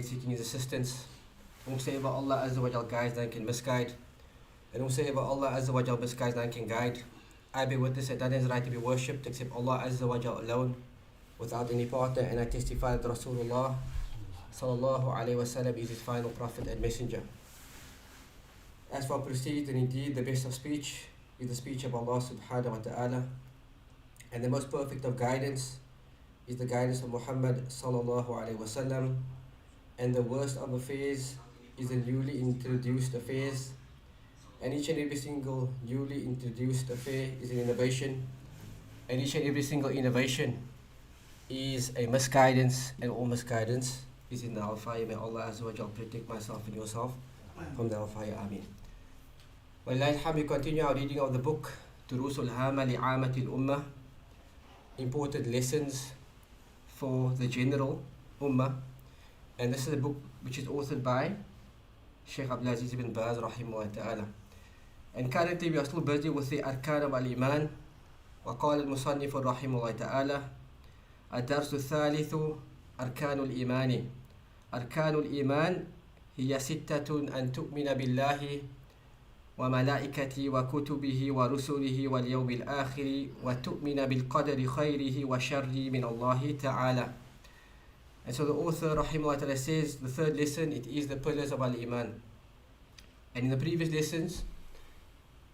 seeking his assistance. Whomsoever Allah Azza wa Jal guides, none can misguide. And whomsoever Allah Azza wa Jal misguides, none can guide. I bear witness that none is right to be worshipped except Allah Azza wa Jal alone, without any partner, and I testify that Rasulullah sallallahu alayhi wasallam is his final prophet and messenger. As for proceed, and indeed the best of speech is the speech of Allah subhanahu wa ta'ala, and the most perfect of guidance is the guidance of Muhammad sallallahu alayhi wasallam, and the worst of affairs is the newly introduced affairs, and each and every single newly introduced affair is an innovation, and each and every single innovation is a misguidance, and all misguidance is in the hellfire. May Allah Azza wa Jal protect myself and yourself from the hellfire. Ameen. We continue our reading of the book Durusul Hama li'amatil Ummah, important lessons for the general Ummah, and this is a book which is authored by Sheikh Abdulaziz ibn Baz rahimahullah ta'ala. And currently we are still busy with the Arkan of Al-Iman. وقال المصنف رحمه الله تعالى الدرس الثالث أركان الإيمان. أركان الإيمان هي ستة: أن تؤمن بالله وملائكته وكتبه ورسله واليوم الآخر وتؤمن بالقدر خيره وشره من الله تعالى. And so the author rahimahullah ta'ala says, the third lesson, it is the pillars of Al-Iman. And in the previous lessons,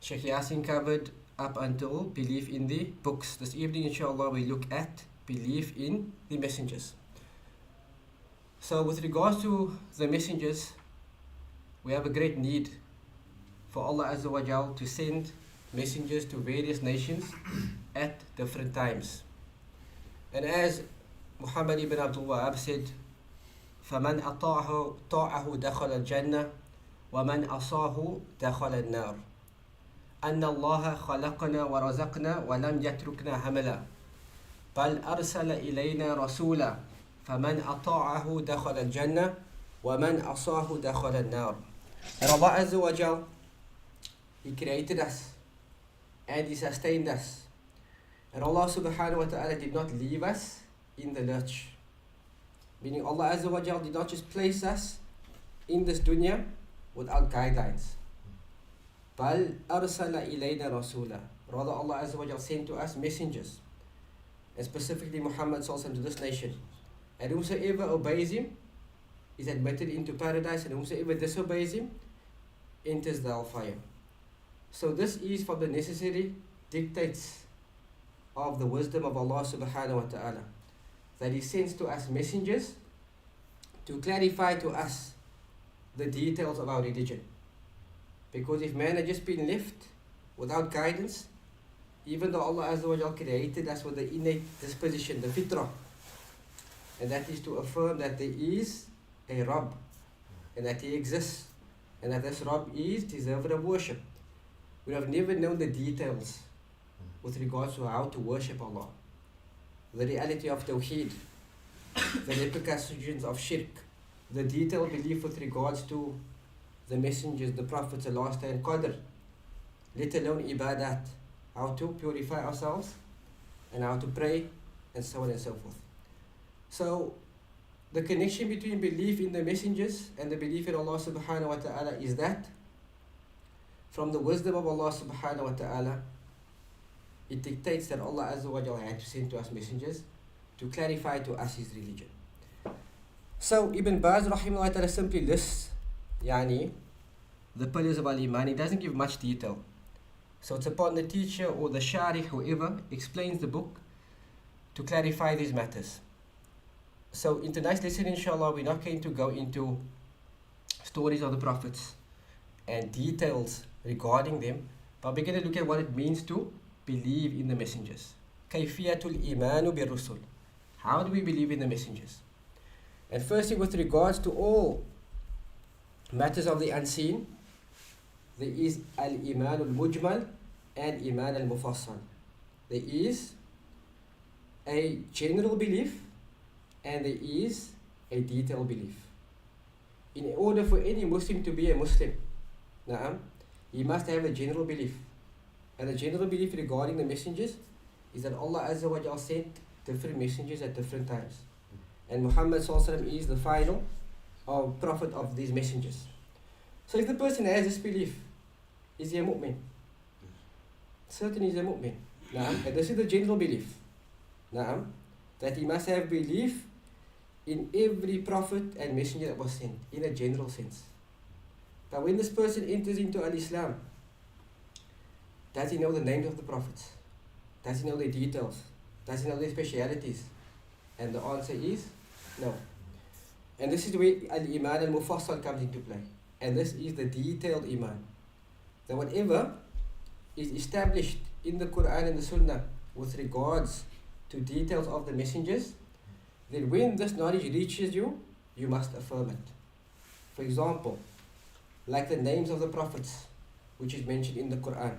Sheikh Yasin covered up until belief in the books. This evening, inshallah, we look at belief in the messengers. So with regards to the messengers, we have a great need for Allah Azza wa Jal to send messengers to various nations at different times. And as Muhammad ibn Abdul Wahab said, فَمَنْ أَطَاعَهُ دَخَلَ الْجَنَّةِ وَمَنْ أَصَاهُ دَخَلَ النَّارِ أن الله خلقنا ورزقنا ولم يتركنا هملا بل أرسل إلينا رسولا فمن أطاعه دخل الجنة ومن أصاه دخل النار. And Allah Azza wa Jal, He created us and He sustained us, and Allah subhanahu wa ta'ala did not leave us in the lurch, meaning Allah Azza wa Jal did not just place us in this dunya without guidelines. بل أرسل إلينا رسولا. Rather, Allah Azza wa Jal sent to us messengers, and specifically Muhammad sallallahu alaihi wasallam to this nation. And whosoever obeys him is admitted into paradise, and whosoever disobeys him enters the hellfire. So this is from the necessary dictates of the wisdom of Allah subhanahu wa ta'ala, that He sends to us messengers to clarify to us the details of our religion. Because if man had just been left without guidance, even though Allah Azza wa Jal created us with the innate disposition, the fitrah, and that is to affirm that there is a Rabb, and that He exists, and that this Rabb is deserving of worship, we have never known the details with regards to how to worship Allah, the reality of Tawheed, the repercussions of Shirk, the detailed belief with regards to the messengers, the prophets, the last day, and Qadr, let alone ibadat, how to purify ourselves and how to pray, and so on and so forth. So the connection between belief in the messengers and the belief in Allah subhanahu wa ta'ala is that from the wisdom of Allah subhanahu wa ta'ala, it dictates that Allah Azza wa Jalla had to send to us messengers to clarify to us His religion. So Ibn Baz rahimahullah ta'ala simply lists the pillars of Al-Iman. He doesn't give much detail. So it's upon the teacher or the sharih, whoever explains the book, to clarify these matters. So in tonight's lesson, inshallah, we're not going to go into stories of the prophets and details regarding them, but we're going to look at what it means to believe in the messengers. Kayfiyatul imanu bir rusul. How do we believe in the messengers? And firstly, with regards to all matters of the unseen, there is al-iman al-mujmal and iman al-mufassal. There is a general belief and there is a detailed belief. In order for any Muslim to be a Muslim, he must have a general belief. And the general belief regarding the messengers is that Allah Azza wa Jalla sent different messengers at different times. And Muhammad sallallahu alaihi wasallam is the final or prophet of these messengers. So if the person has this belief, is he a mu'min? Certainly is a mu'min. Naam. And this is the general belief. Naam. That he must have belief in every prophet and messenger that was sent, in a general sense. But when this person enters into Al-Islam, does he know the names of the prophets? Does he know their details? Does he know their specialities? And the answer is no. And this is where Al-Iman al-Mufassal comes into play. And this is the detailed Iman. That whatever is established in the Quran and the Sunnah with regards to details of the messengers, then when this knowledge reaches you, you must affirm it. For example, like the names of the prophets, which is mentioned in the Quran.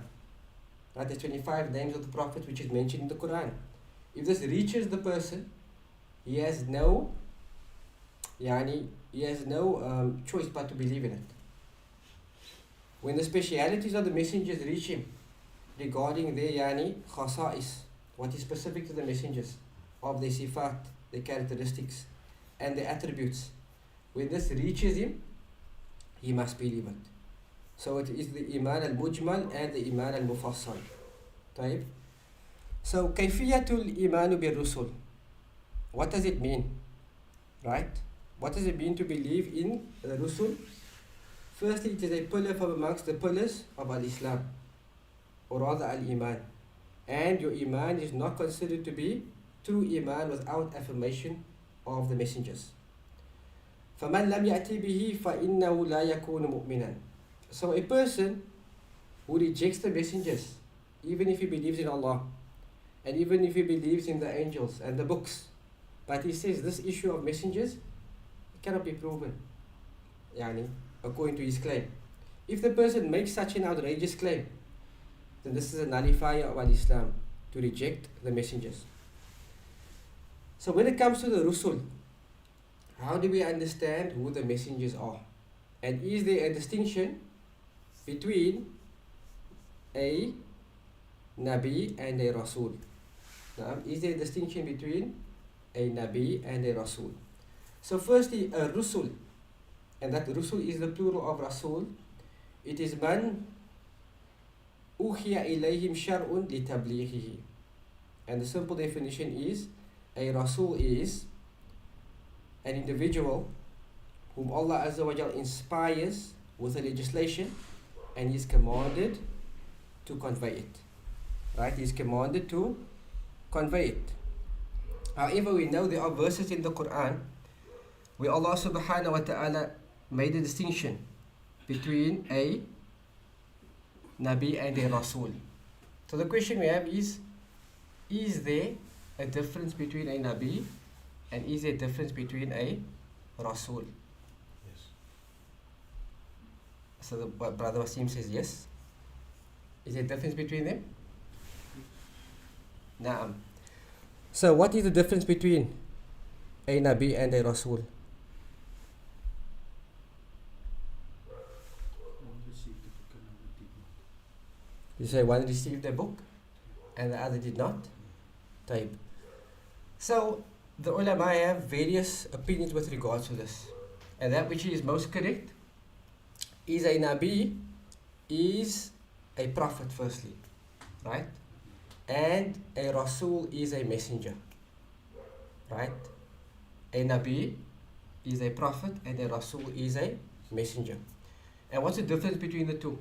Right, there's 25 names of the prophets which is mentioned in the Quran. If this reaches the person, he has no choice but to believe in it. When the specialities of the messengers reach him regarding their khasa'is, what is specific to the messengers, of their sifat, their characteristics and their attributes, when this reaches him, he must believe it. So it is the Iman al-Mujmal and the Iman al-Mufassal. Taib. So Kayfiyatul Imanu bil Rusul. What does it mean? Right? What does it mean to believe in the Rusul? Firstly, it is a pillar from amongst the pillars of Al-Islam, or rather Al-Iman. And your Iman is not considered to be true Iman without affirmation of the messengers. فَمَنْ لَمْ يَأْتِ بِهِ فَإِنَّهُ لَا يَكُونُ مُؤْمِنًا. So a person who rejects the messengers, even if he believes in Allah, and even if he believes in the angels and the books, but he says this issue of messengers, it cannot be proven, according to his claim. If the person makes such an outrageous claim, then this is a nullifier of Islam, to reject the messengers. So when it comes to the Rusul, how do we understand who the messengers are? And is there a distinction between a Nabi and a Rasul? Is there a distinction between a Nabi and a Rasul? So firstly, a Rusul, and that Rusul is the plural of Rasul. It is man uhiya ilayhim shar'un li tablighihi. And the simple definition is, a Rasul is an individual whom Allah Azza wa Jal inspires with a legislation, and he is commanded to convey it. Right? He is commanded to convey it. However, we know there are verses in the Quran where Allah Subhanahu wa Ta'ala made a distinction between a Nabi and a Rasul. So the question we have is there a difference between a Nabi and is there a difference between a Rasul? Yes. So the brother Wasim says yes. Is there a difference between them? Naam. So what is the difference between a Nabi and a Rasul? You say one received the book and the other did not? Taib. So the ulama have various opinions with regards to this. And that which is most correct is a Nabi is a prophet firstly. Right? And a Rasul is a messenger. Right? A Nabi is a prophet and a Rasul is a messenger. And what's the difference between the two?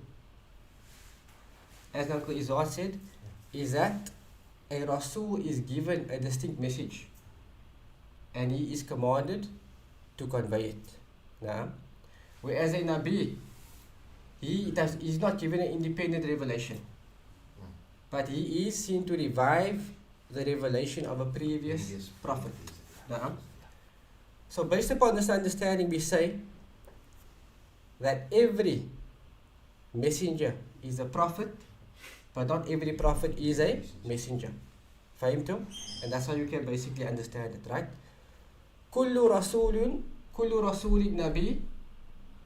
As Uncle Izzat said, is that a Rasul is given a distinct message and he is commanded to convey it. Now, whereas a Nabi, he is not given an independent revelation, but he is seen to revive the revelation of a previous prophet. Now, so based upon this understanding, we say that every messenger is a prophet, but not every prophet is a messenger. Fahimtum? And that's how you can basically understand it, right? Kullu rasulun nabi,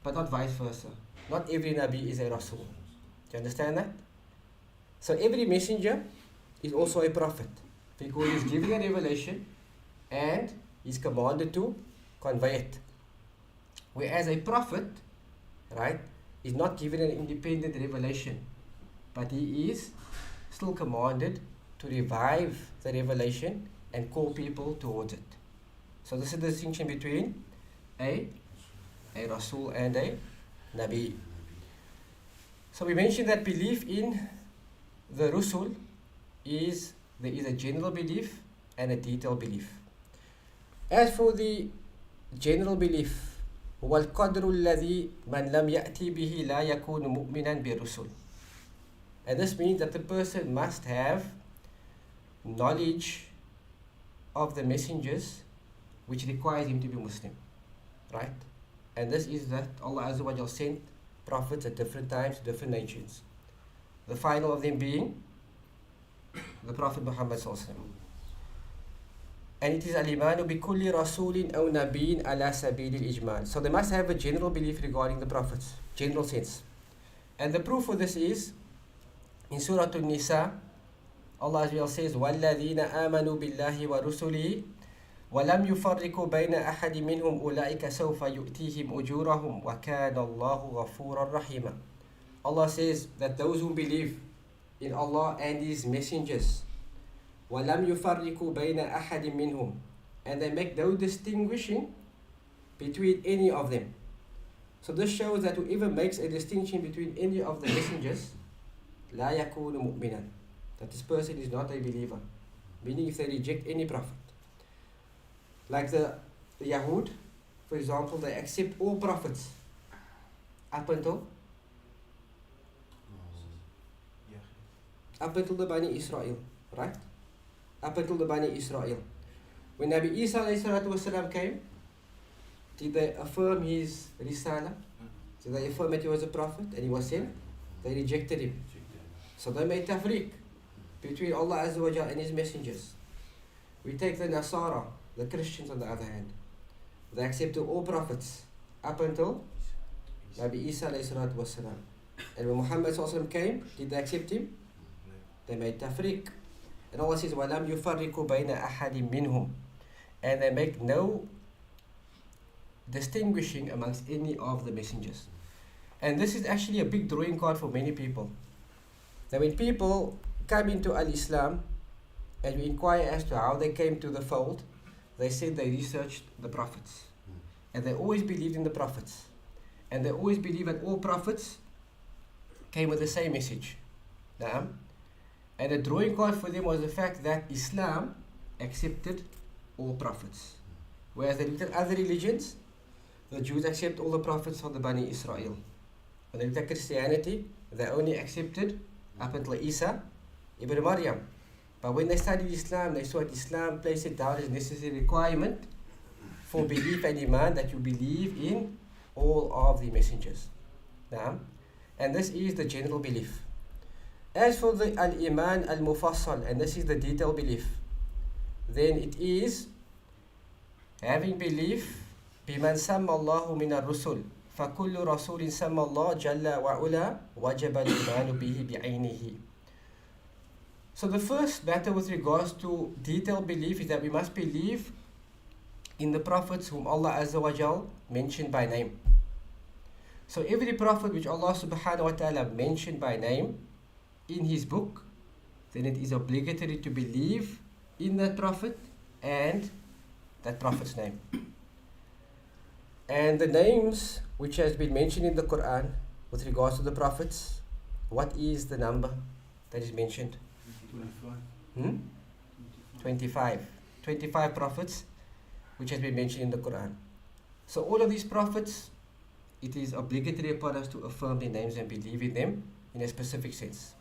but not vice versa. Not every nabi is a rasul. Do you understand that? So every messenger is also a prophet, because he's giving a revelation and he's commanded to convey it. Whereas a prophet, right, is not given an independent revelation, but he is still commanded to revive the revelation and call people towards it. So this is the distinction between a Rasul and a Nabi. So we mentioned that belief in the Rusul there is a general belief and a detailed belief. As for the general belief, وَالْقَدْرُ الَّذِي مَنْ لَمْ يَأْتِ بِهِ لَا يَكُونُ مُؤْمِنًا بِالرُّسُلِ. And this means that the person must have knowledge of the messengers, which requires him to be Muslim, right? And this is that Allah Azza wa Jal sent prophets at different times to different nations. The final of them being the Prophet Muhammad Sallallahu Alaihi Wasallam. And it is al-imanu bi kulli rasulin aw nabiyyin ala sabil al-ijmal. So they must have a general belief regarding the prophets, general sense. And the proof for this is in Surah An-Nisa, Allah Azza wa Jal says, وَالَّذِينَ آمَنُوا بِاللَّهِ وَرُسُلِهِ وَلَمْ يُفَرِّقُوا بَيْنَ أَحَدٍ مِّنْهُمْ أُولَٰئِكَ سَوْفَ يُؤْتِيهِمْ أُجُورَهُمْ وَكَانَ اللَّهُ غَفُورًا رَحِيمًا. Allah says that those who believe in Allah and His messengers, وَلَمْ يُفَرِّقُوا بَيْنَ أَحَدٍ مِّنْهُمْ, and they make no distinguishing between any of them. So this shows that whoever makes a distinction between any of the messengers, لَا يَكُونُ مُؤْمِنًا, that this person is not a believer, meaning if they reject any prophet. Like the Yahud, for example, they accept all prophets up until the Bani Israel, right? Up until the Bani Israel. When Nabi Isa والسلام, came, did they affirm his risala? Did they affirm that he was a prophet and he was sent? They rejected him. So they made tafriq between Allah Azza wa Jal and his messengers. We take the Nasara, the Christians on the other hand. They accepted all prophets up until Nabi Isa والسلام. And when Muhammad ﷺ came, did they accept him? They made tafriq. And Allah says, وَلَمْ يُفَرِّقُوا بَيْنَ أَحَدٍ مِّنْهُمْ, and they make no distinguishing amongst any of the messengers. And this is actually a big drawing card for many people. That when people come into Al-Islam and we inquire as to how they came to the fold, they said they researched the prophets. And they always believed in the prophets. And they always believed that all prophets came with the same message. Naam. And the drawing card for them was the fact that Islam accepted all prophets. Whereas they looked at other religions, the Jews accept all the prophets of the Bani Israel. When they looked at Christianity, they only accepted up until Isa ibn Maryam. But when they studied Islam, they saw that Islam placed it down as necessary requirement for belief and iman that you believe in all of the messengers. Naam. And this is the general belief. As for the al-iman al-mufassal, and this is the detailed belief, then it is having belief بمن سمى الله من الرسل فكل رسول سمى الله جل وعلا وجب الإيمان به بعينه. So the first matter with regards to detailed belief is that we must believe in the prophets whom Allah Azza wa Jal mentioned by name. So every prophet which Allah subhanahu wa ta'ala mentioned by name in his book, then it is obligatory to believe in that prophet and that prophet's name. And the names which has been mentioned in the Quran with regards to the prophets, what is the number that is mentioned? 25. 25 prophets which has been mentioned in the Quran. So all of these prophets, it is obligatory upon us to affirm their names and believe in them in a specific sense.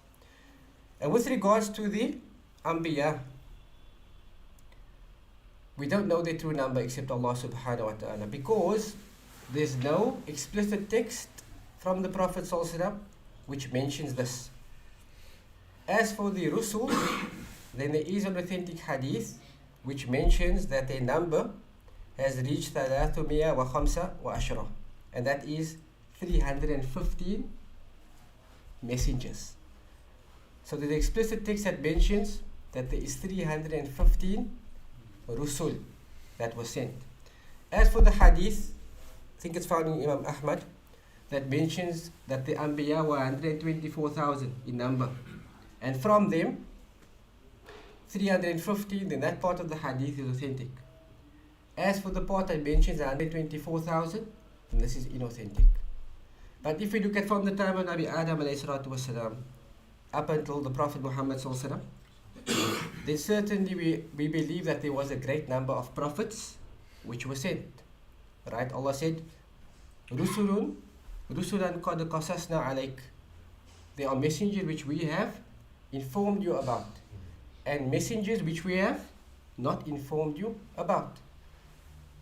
And with regards to the Anbiya, we don't know their true number except Allah subhanahu wa ta'ala, because there's no explicit text from the Prophet ﷺ which mentions this. As for the Rusul, then there is an authentic hadith which mentions that their number has reached 315 and that is 315 messengers. So the explicit text that mentions that there is 315 Rusul that was sent. As for the hadith I think it's found in Imam Ahmad, that mentions that the Anbiya were 124,000 in number. And from them, 315 in that part of the hadith is authentic. As for the part that mentions 124,000, then this is inauthentic. But if we look at from the time of Nabi Adam والسلام, up until the Prophet Muhammad sallallahu, then certainly we believe that there was a great number of prophets which were sent. Right? Allah said, Rusulan qad qasasna alayk. They are messengers which we have informed you about, and messengers which we have not informed you about.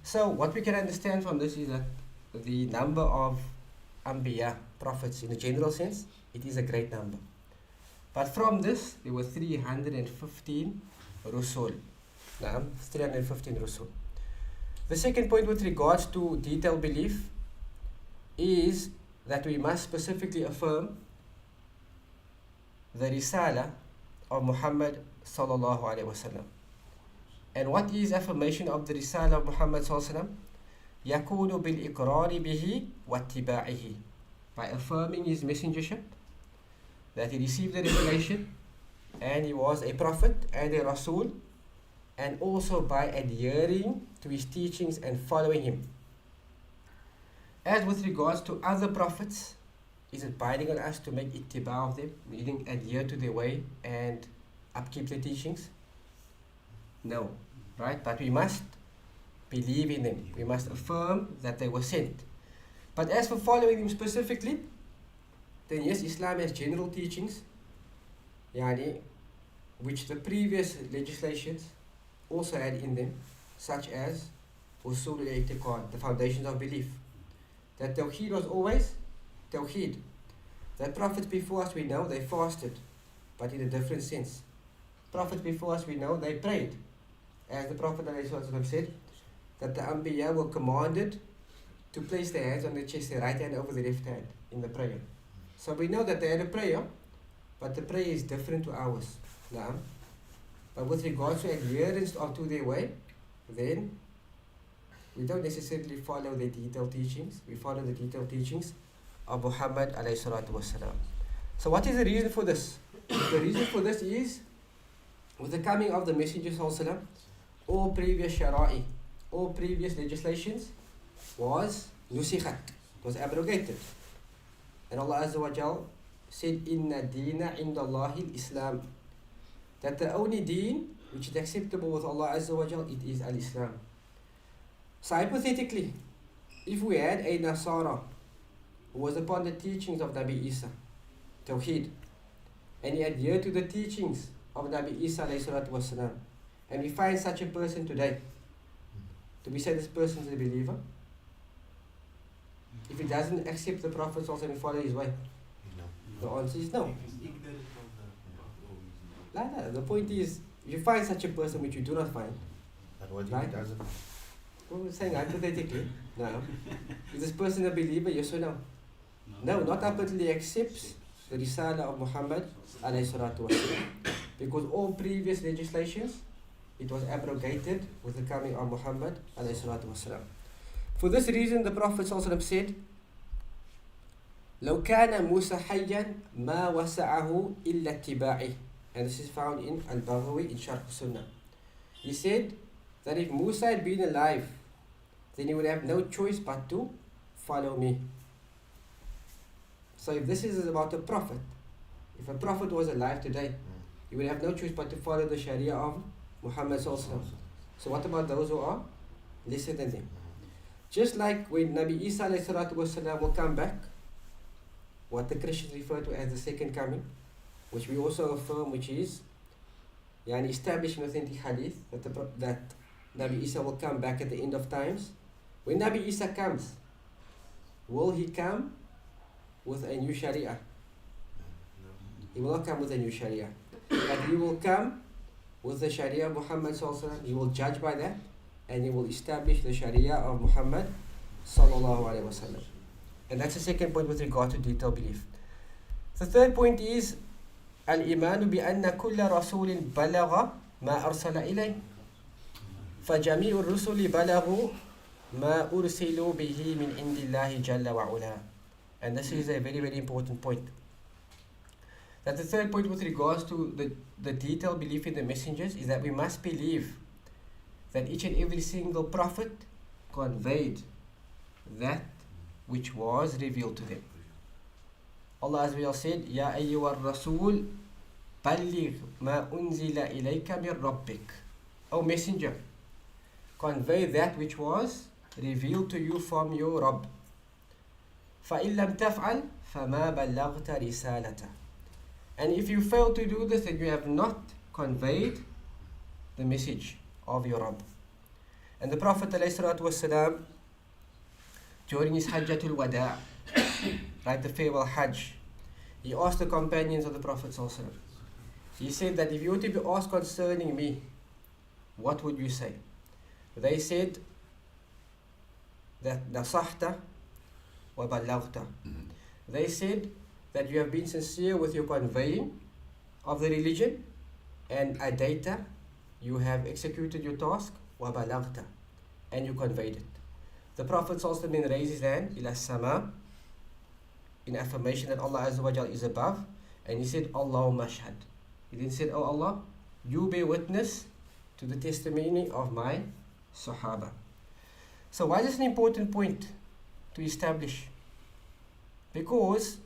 So what we can understand from this is that the number of Anbiya, prophets in a general sense, it is a great number. But from this, there were 315 Rusul. 315 Rusul. The second point with regards to detailed belief is that we must specifically affirm the Risala of Muhammad sallallahu alaihi wasallam. And what is affirmation of the Risala of Muhammad sallallahu alaihi wasallam? يكون بالإقرار به واتباعه, by affirming his messengership, that he received the revelation and he was a prophet and a Rasul, and also by adhering to his teachings and following him. As with regards to other prophets, is it binding on us to make ittiba of them, meaning adhere to their way and upkeep their teachings? No, right? But we must believe in them. We must affirm that they were sent. But as for following them specifically, then yes, Islam has general teachings, which the previous legislations also had in them, such as usul al-i'tiqad, the foundations of belief. That Tawheed was always Tawheed. That prophets before us, we know they fasted, but in a different sense. Prophets before us, we know they prayed. As the Prophet ﷺ said, that the Anbiya were commanded to place their hands on their chest, their right hand over the left hand in the prayer. So we know that they had a prayer, but the prayer is different to ours. But with regards to adherence to their way, then we don't necessarily follow the detailed teachings. We follow the detailed teachings of Muhammad alayhi salatu wasalam. So what is the reason for this? The reason for this is, with the coming of the Messenger sallallahu, all previous shara'i, all previous legislations was nusikhat, was abrogated. And Allah Azza wa Jal said, Inna deena inda Allahi al-Islam, that the only deen which is acceptable with Allah Azza wa Jal, it is al-Islam. So hypothetically, if we had a Nasara who was upon the teachings of Nabi Isa, Tawheed, and he adhered to the teachings of Nabi Isa alayhi salatu wasalam, and we find such a person today, do we say this person is a believer? If he doesn't accept the Prophet and follow his way? No. The answer is no. The point is, if you find such a person which you do not find, but what if he doesn't? Well, we're saying hypothetically, no. Is this person a believer, yes or no? No, not up until he accepts the Risala of Muhammad alayhi salatu wasalam. Because all previous legislations, it was abrogated with the coming of Muhammad alayhi salatu wasalam. For this reason, the Prophet ﷺ said, لو كان موسى حيا ما وسعه إلا اتباعه. And this is found in Al-Baghawi in Sharh Sunnah. He said that if Musa had been alive, then he would have no choice but to follow me. So if this is about a prophet, if a prophet was alive today, he would have no choice but to follow the Sharia of Muhammad ﷺ. So what about those who are lesser than him? Just like when Nabi Isa alayhi salatu wasalam will come back, what the Christians refer to as the second coming, which we also affirm, which is established in authentic hadith, that Nabi Isa will come back at the end of times. When Nabi Isa comes, will he come with a new Sharia? He will not come with a new Sharia, but he will come with the Sharia of Muhammad sallallahu alaihi wasallam. He will judge by that, and he will establish the Sharia of Muhammad sallallahu alaihi wasallam. And that's the second point with regard to detailed belief. The third point is al-imanu bi anna kulla rasulin balagha ma arsala ilay. فجميع الرسل بلغوا ما أرسلوا به من عند الله جل وعلا. And this is a very, very important point. That the third point with regards to the detailed belief in the messengers is that we must believe that each and every single prophet conveyed that which was revealed to them. Allah Azza wa Jalla said, Ya ayyuha rasul balligh ma unzila ilayka min rabbik. O messenger, convey that which was revealed to you from your Rabb. فَإِن لَمْ تَفْعَلْ فَمَا بَلَّغْتَ رِسَالَتَهُ. And if you fail to do this, then you have not conveyed the message of your Rabb. And the Prophet ﷺ, during his Hajjatul Wada', right, the farewell Hajj, he asked the companions of the Prophet ﷺ, he said that if you were to be asked concerning me, what would you say? They said that nasahta wa ballagta. They said that you have been sincere with your conveying of the religion, and adaita, you have executed your task, wa ballagta, and you conveyed it. The Prophet also then raised his hand ila sama in affirmation that Allah Azza wa Jal is above, and he said, Allahumma shahad. He then said, Oh Allah, you bear witness to the testimony of my Sahaba. So why is this an important point to establish? Because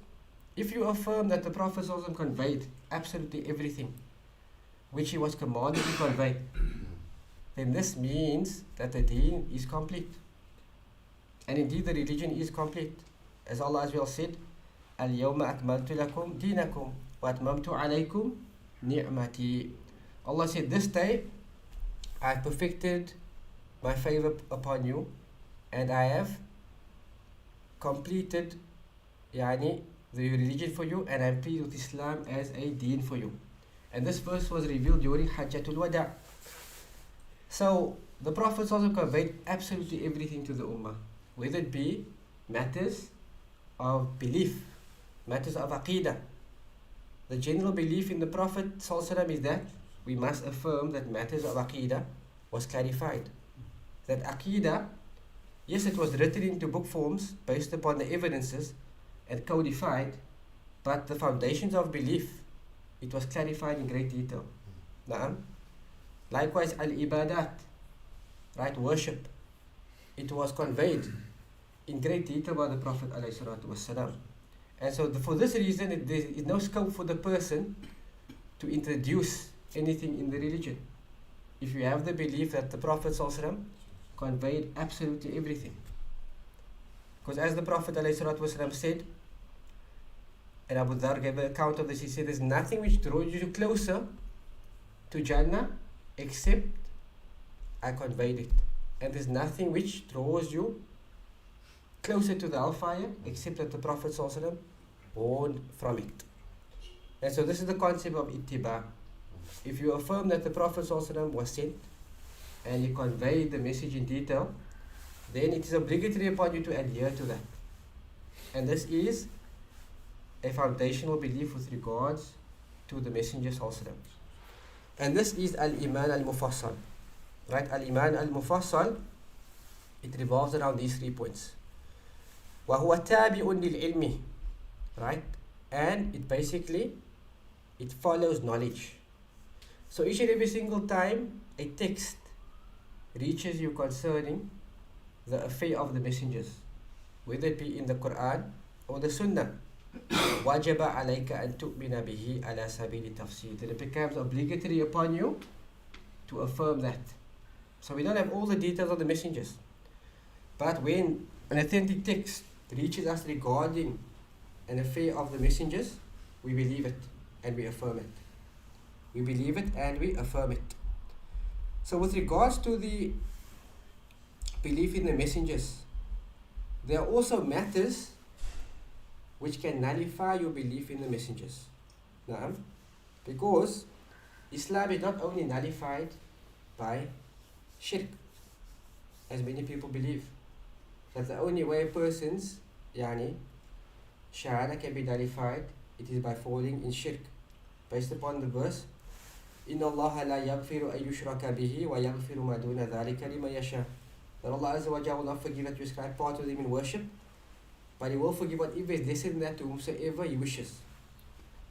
if you affirm that the Prophet ﷺ conveyed absolutely everything which he was commanded to convey, then this means that the deen is complete. And indeed the religion is complete. As Allah as well said, Al-yawma akmaltu lakum dinakum wa atmamtu alaykum ni'mati. Allah said, this day I have perfected my favor upon you, and I have completed the religion for you, and I am pleased with Islam as a deen for you. And this verse was revealed during Hajjatul Wada'. So the Prophet also conveyed absolutely everything to the Ummah, whether it be matters of belief, matters of Aqidah. The general belief in the Prophet ﷺ is that we must affirm that matters of Aqidah was clarified. That Aqidah, yes, it was written into book forms based upon the evidences and codified, but the foundations of belief, it was clarified in great detail. Na'am. Likewise, al-ibadat, right, worship, it was conveyed in great detail by the Prophet ﷺ. And so for this reason, there is no scope for the person to introduce anything in the religion. If you have the belief that the Prophet ﷺ conveyed absolutely everything. Because as the Prophet ﷺ said, and Abu Dhar gave an account of this, he said, there's nothing which draws you closer to Jannah except I conveyed it. And there's nothing which draws you closer to the hellfire except that the Prophet ﷺ warned from it. And so this is the concept of ittiba. If you affirm that the Prophet ﷺ was sent and he conveyed the message in detail, then it is obligatory upon you to adhere to that. And this is a foundational belief with regards to the Messenger ﷺ. And this is al-iman al-mufassal. Right? Al-iman al-mufassal, it revolves around these 3 points. وَهُوَ تَابِعٌ لِلْعِلْمِ. Right? And it basically, it follows knowledge. So each and every single time a text reaches you concerning the affair of the messengers, whether it be in the Quran or the Sunnah, وَجَبَ عَلَيْكَ أَن تُؤْمِنَ بِهِ عَلَى سَبِيلِ تَفْسِيرٍ. Then it becomes obligatory upon you to affirm that. So we don't have all the details of the messengers, but when an authentic text reaches us regarding an affair of the messengers, we believe it and we affirm it. We believe it and we affirm it. So with regards to the belief in the messengers, there are also matters which can nullify your belief in the messengers. Naam. Because Islam is not only nullified by shirk, as many people believe, that the only way a person's shahada can be nullified, it is by falling in shirk, based upon the verse, إِنَّ اللَّهَ لَا يَغْفِرُ أَن يُشْرَكَ بِهِ وَيَغْفِرُ مَا دُونَ ذَلِكَ لِمَن يَشَاءُ. that Allah Azza wa Jalla will not forgive that you ascribe part to Him in worship, but He will forgive whatever is lesser than that to whomsoever He wishes.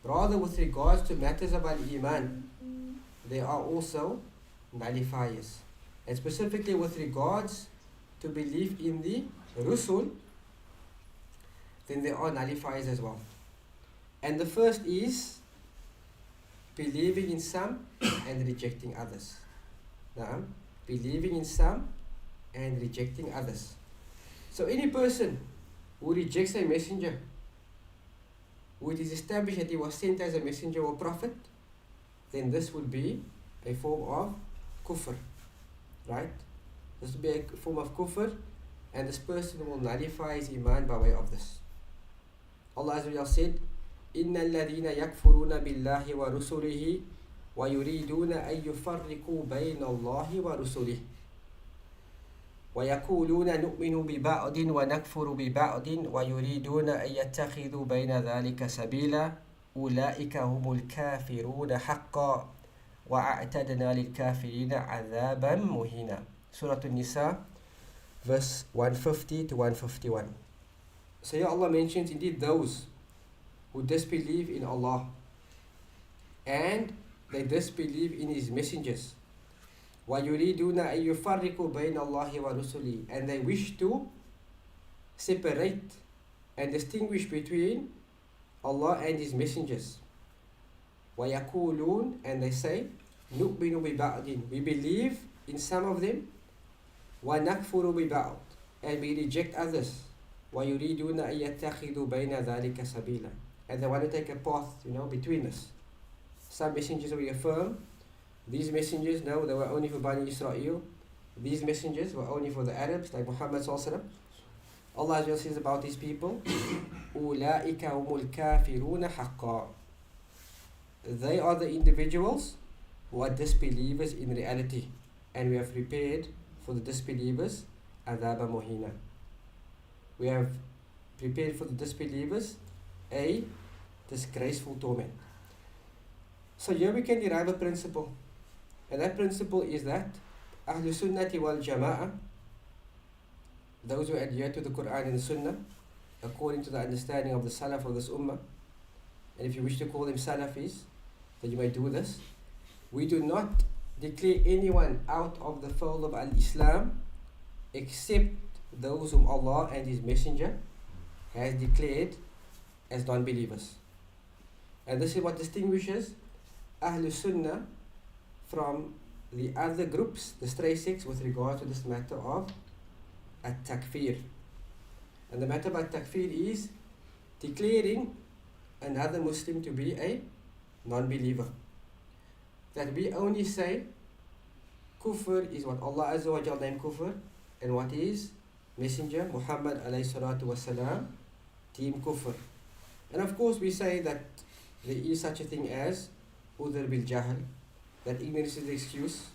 Rather, with regards to matters of Al-Iman, there are also nullifiers. And specifically with regards to belief in the Rusul, then there are nullifiers as well. And the first is believing in some and rejecting others. Now, believing in some and rejecting others. So any person who rejects a messenger, who it is established that he was sent as a messenger or prophet, then this would be a form of kufr, right? This would be a form of kufr, and this person will nullify his iman by way of this. Allah Azza wa Jalla said, إِنَّ الَّذِينَ يَكْفُرُونَ بِاللَّهِ وَرُسُلِهِ وَيُرِيدُونَ أَن يُفَرِّقُوا بَيْنَ اللَّهِ وَرُسُلِهِ وَيَقُولُونَ نُؤْمِنُ بِبَعْضٍ وَنَكْفُرُ بِبَعْضٍ وَيُرِيدُونَ أَن يَتَّخِذُوا بَيْنَ ذَلِكَ سَبِيلًا أُولَئِكَ هُمُ الْكَافِرُونَ حَقًّا وَأَعْتَدْنَا لِلْكَافِرِينَ عَذَابًا مُهِينًا. Surah An-Nisa, verse 150 to 151. So here Allah mentions indeed those who disbelieve in Allah and they disbelieve in His messengers. وَيُرِيدُونَ أَن يُفَرِّقُوا بَيْنَ اللَّهِ وَرُسُلِهِ, and they wish to separate and distinguish between Allah and His messengers. وَيَقُولُونَ, and they say, نُؤْمِنُ بِبَعْضٍ, we believe in some of them, وَنَكْفُرُ بِبَعْضٍ, and we reject others. وَيُرِيدُونَ أَن يَتَّخِذُوا بَيْنَ ذَلِكَ سَبِيلًا, and they want to take a path, between us. Some messengers we affirm, these messengers, no, they were only for Bani Israel. These messengers were only for the Arabs, like Muhammad sallallahu alaihi wasallam. Allah just says about these people, أُولَٰئِكَ هُمُ الْكَافِرُونَ حَقًّا, they are the individuals who are disbelievers in reality, and we have prepared for the disbelievers عَذَابًا مُهِينًا. We have prepared for the disbelievers a disgraceful torment. So here we can derive a principle, and that principle is that Ahlul Sunnati wal Jama'ah, those who adhere to the Quran and the Sunnah, according to the understanding of the Salaf of this Ummah, and if you wish to call them Salafis, then you may do this. We do not declare anyone out of the fold of Al-Islam except those whom Allah and His Messenger has declared as non-believers. And this is what distinguishes Ahlul Sunnah from the other groups, the stray sects, with regard to this matter of at-takfir. And the matter about takfir is declaring another Muslim to be a non-believer. That we only say kufr is what Allah Azza wa Jalla named kufr, and what is Messenger Muhammad alayhi salatu wasalam deemed kufr. And of course we say that there is such a thing as udhr bil jahl, that ignorance is the excuse,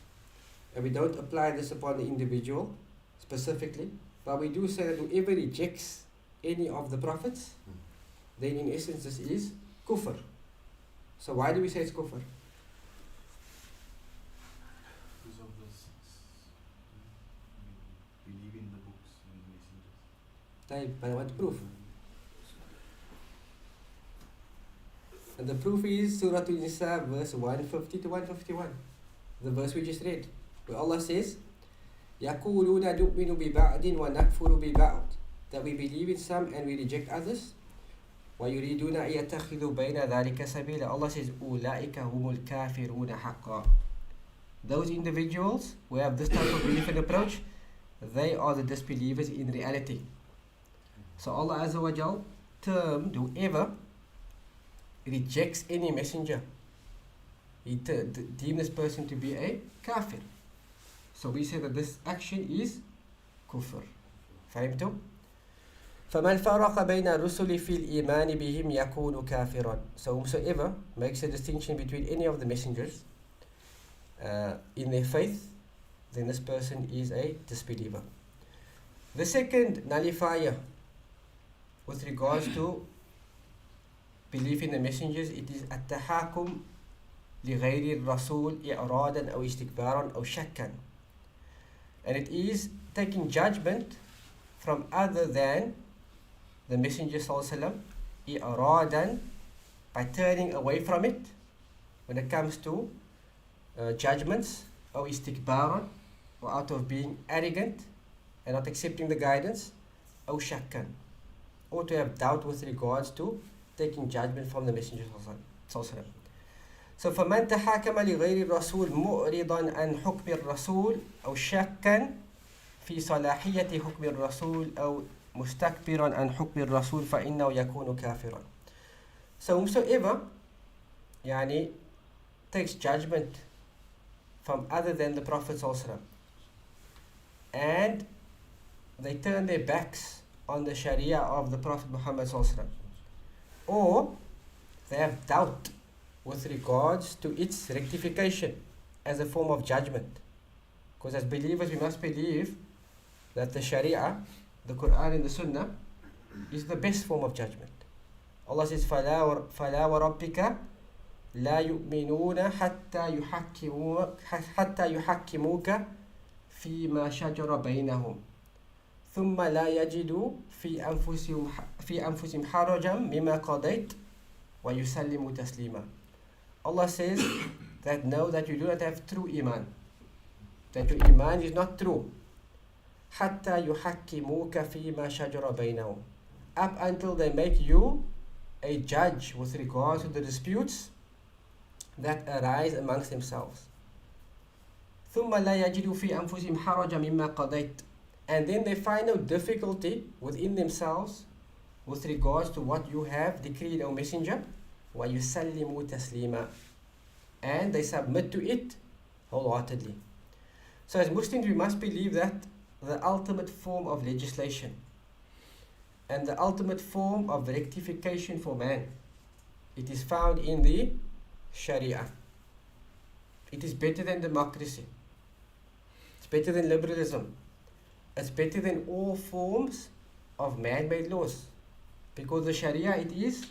and we don't apply this upon the individual specifically, but we do say that whoever rejects any of the prophets, then in essence this is kufr. So why do we say it's kufr? Because of this, believe in the books and messengers. But I want proof. And the proof is Surah An-Nisa, verse 150 to 151. The verse we just read, where Allah says, يَقُولُونَ نُؤْمِنُ بِبَعْدٍ وَنَكْفُرُ بِبَعْدٍ, that we believe in some and we reject others. وَيُرِيدُونَ أَن يَتَّخِذُوا بَيْنَ ذَلِكَ سَبِيلًا. Allah says, أُولَٰئِكَ هُمُ الْكَافِرُونَ حَقًّا. Those individuals who have this type of belief and approach, they are the disbelievers in reality. So Allah Azza wa Jal termed whoever rejects any messenger, He deemed this person to be a kafir. So we say that this action is kufr. فهمتم؟ فَمَنْ فَرَقَ بَيْنَ الرُّسُلِ فِي الْإِيمَانِ بِهِمْ يَكُونُ كَافِرًا. So whomsoever makes a distinction between any of the messengers in their faith, then this person is a disbeliever. The second nullifier with regards to belief in the messengers, it is التحاكم لغير الرسول إعرادا أو استكبارا أو شكا. And it is taking judgment from other than the Messenger Sallallahu Alaihi by turning away from it when it comes to judgments, or istikbaran, or out of being arrogant and not accepting the guidance, or shakkan, or to have doubt with regards to taking judgment from the Messenger Sallallahu Alaihi. So فَمَنْ تَحَاكَمَ لِغَيْرِ الرَّسُولِ مُعْرِضًا عَنْ حُكْمِ الرَّسُولِ أو شَكًّا في صلاحية حكم الرسول أو مستكبرا عن حكم الرسول فإنه يكون كافرا. So whosoever takes judgment from other than the Prophet ﷺ, and they turn their backs on the Sharia of the Prophet Muhammad ﷺ, or they have doubt with regards to its rectification as a form of judgment. Because as believers we must believe that the Sharia, the Quran and the Sunnah, is the best form of judgment. Allah says, فَلَا وَرَبِّكَ لَا يُؤْمِنُونَ حَتَّى يُحَكِّمُوكَ فِي مَا شَجَرَ بَيْنَهُمْ ثُمَّ لَا يَجِدُوا في أنفسهم حَرَجًا مِمَّا قَضَيْتَ وَيُسَلِّمُوا تَسْلِيمًا. Allah says that no, that you do not have true iman, that your iman is not true. حَتَّى يُحَكِّمُوكَ فِي مَا شَجَرَ بَيْنَهُمْ, up until they make you a judge with regards to the disputes that arise amongst themselves. ثُمَّ لَا يَجِدُوا فِي أَنفُسِهِمْ حَرَجًا مِمَّا قَضَيْتَ, and then they find no difficulty within themselves with regards to what you have decreed, O Messenger, وَيُسَلِّمُوا تَسْلِيمًا, and they submit to it wholeheartedly. So as Muslims we must believe that the ultimate form of legislation and the ultimate form of rectification for man, it is found in the Sharia. It is better than democracy. It's better than liberalism. It's better than all forms of man-made laws, because the Sharia, it is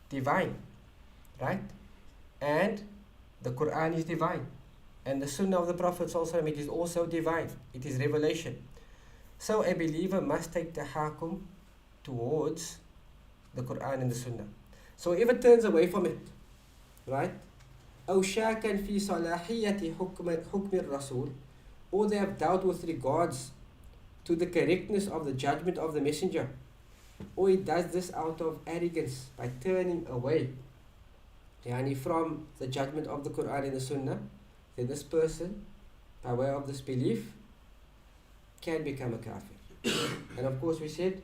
divine, right? And the Quran is divine, and the Sunnah of the Prophet ﷺ, it is also divine. It is revelation. So a believer must take tahakum towards the Quran and the Sunnah. So if it turns away from it, right? أو شاكا في صلاحية حكم الرسول, or they have doubt with regards to the correctness of the judgment of the Messenger, or he does this out of arrogance by turning away from the judgment of the Quran and the Sunnah, then this person, by way of this belief, can become a kafir. And of course we said,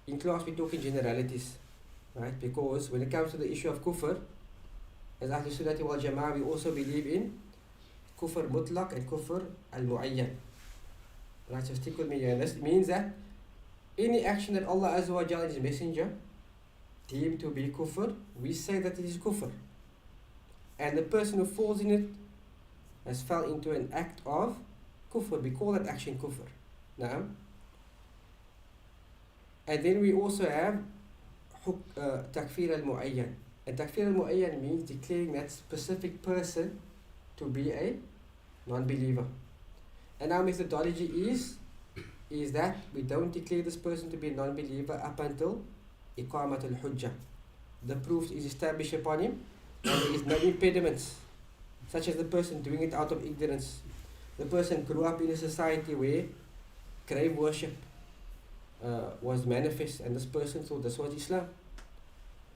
in class we talk in generalities, right? Because when it comes to the issue of kufr, as Ahlul Sunnati wal Jama'ah, we also believe in kufr mutlaq and kufr al-mu'ayyan. Right, so stick with me here. This means that any action that Allah Azza wa Jalla and His Messenger deem to be kufr, we say that it is kufr. And the person who falls in it has fell into an act of kufr. We call that action kufr. Now, and then we also have takfir al-mu'ayyan. And takfir al-mu'ayyan means declaring that specific person to be a non-believer. And our methodology is that we don't declare this person to be a non-believer up until iqamat al-hujjah. The proof is established upon him, and there is no impediments, such as the person doing it out of ignorance. The person grew up in a society where grave worship was manifest, and this person thought this was Islam.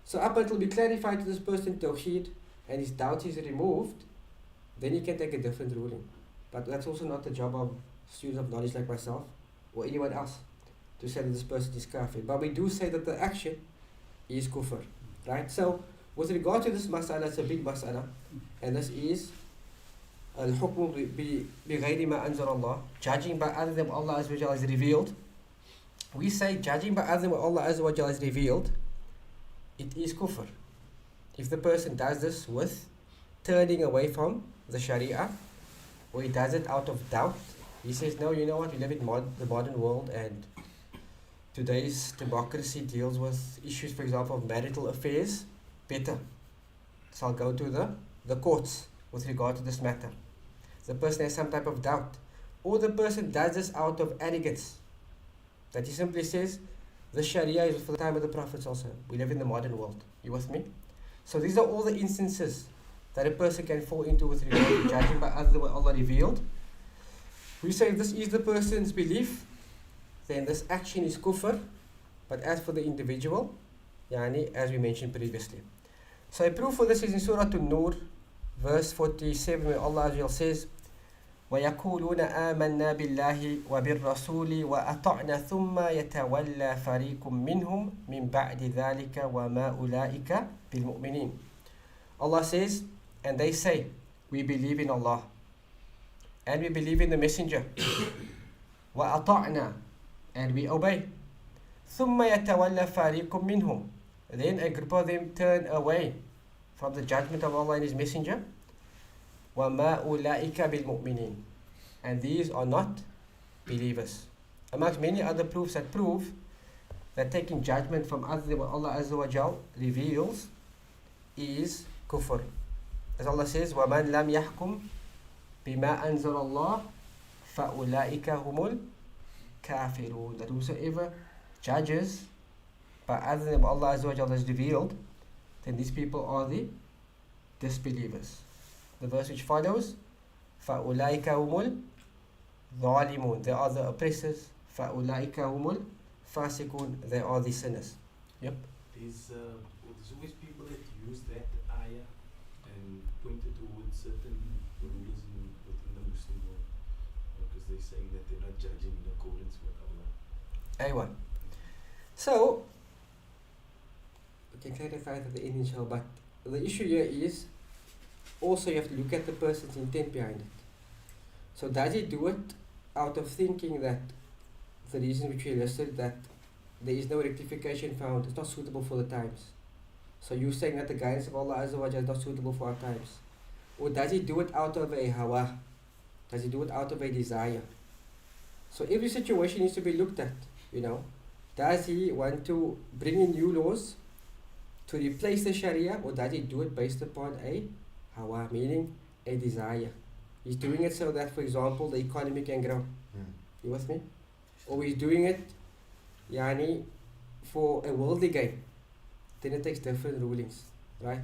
So up until we clarify to this person tawheed and his doubt is removed, then he can take a different ruling. But that's also not the job of students of knowledge like myself or anyone else to say that this person is kafir. But we do say that the action is kufr, right? So with regard to this mas'ala, it's a big mas'ala, and this is al-hukm bi ghayri ma anzal Allah, judging by other than what Allah Azza wa Jalla has revealed. We say judging by other than what Allah Azza wa Jalla has revealed, it is kufr. If the person does this with turning away from the Sharia, or he does it out of doubt, he says, no, you know what, we live in the modern world, and today's democracy deals with issues, for example, of marital affairs better. So I'll go to the courts with regard to this matter. The person has some type of doubt. or the person does this out of arrogance, that he simply says, the Sharia is for the time of the Prophet also. We live in the modern world. You with me? So these are all the instances that a person can fall into with regard to judging by other than what Allah revealed. We say if this is the person's belief, then this action is kufr. But as for the individual, yani, as we mentioned previously. So a proof for this is in Surah An-Nur, verse 47, where Allah Azza wa Jalla says, وَيَقُولُونَ آمَنَّا بِاللَّهِ وَبِالرَّسُولِ وَأَطَعْنَا ثُمَّ يَتَوَلَّى فَرِيقٌ مِّنْهُمْ مِنْ بَعْدِ ذَلِكَ وَمَا أُولَٰئِكَ بِالْمُؤْمِنِينَ. Allah says, and they say, we believe in Allah, and we believe in the Messenger, وَأَطَعْنَا, and we obey. ثُمَّ يَتَوَلَّى فَرِيقٌ مِّنْهُمْ, then a group of them turn away from the judgment of Allah and His Messenger. وَمَا أُولَٰئِكَ بِالْمُؤْمِنِينَ, and these are not believers. Amongst many other proofs that prove that taking judgment from other than what Allah Azza wa Jal reveals is kufr. As Allah says, وَمَنْ لَمْ يَحْكُمْ بِمَا أَنزَلَ اللَّهُ فَأُولَٰئِكَ هُمُ الْكَافِرُونَ, that whosoever judges by other than what Allah Azza wa Jal has revealed, then these people are the disbelievers. The verse which follows, فَأُولَٰئِكَ هُمُ الظَّالِمُونَ, they are the oppressors. فَأُولَٰئِكَ هُمُ الْفَاسِقُونَ, they are the sinners. Yep. There's always people that use that ayah and point it towards certain rulers within the Muslim world, because they're saying that they're not judging in accordance with Allah. Aywa. So, we can clarify at the end inshallah, but the issue here is also you have to look at the person's intent behind it. So does he do it out of thinking that the reason which we listed, that there is no rectification found, it's not suitable for the times? So you're saying that the guidance of Allah Azza wa Jalla is not suitable for our times? Or does he do it out of a hawa? Does he do it out of a desire? So every situation needs to be looked at, you know. Does he want to bring in new laws to replace the Sharia, or does he do it based upon a hawa, meaning a desire? He's doing it so that, for example, the economy can grow. You with me? Or he's doing it yani, for a worldly gain. Then it takes different rulings, right?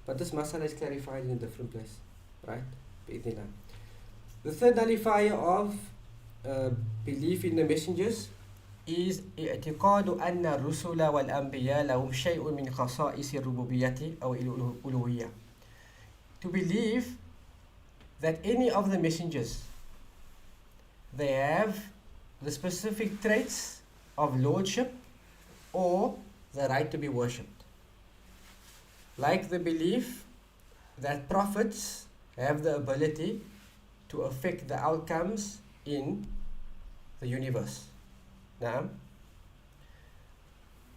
But this masala is clarified in a different place, right? The third nullifier of belief in the messengers is اعتقاد أن الرسل والأنبياء لهم شيء من خصائص الربوبية أو الألوهية. To believe that any of the messengers, they have the specific traits of lordship or the right to be worshipped. Like the belief that prophets have the ability to affect the outcomes in the universe. نعم.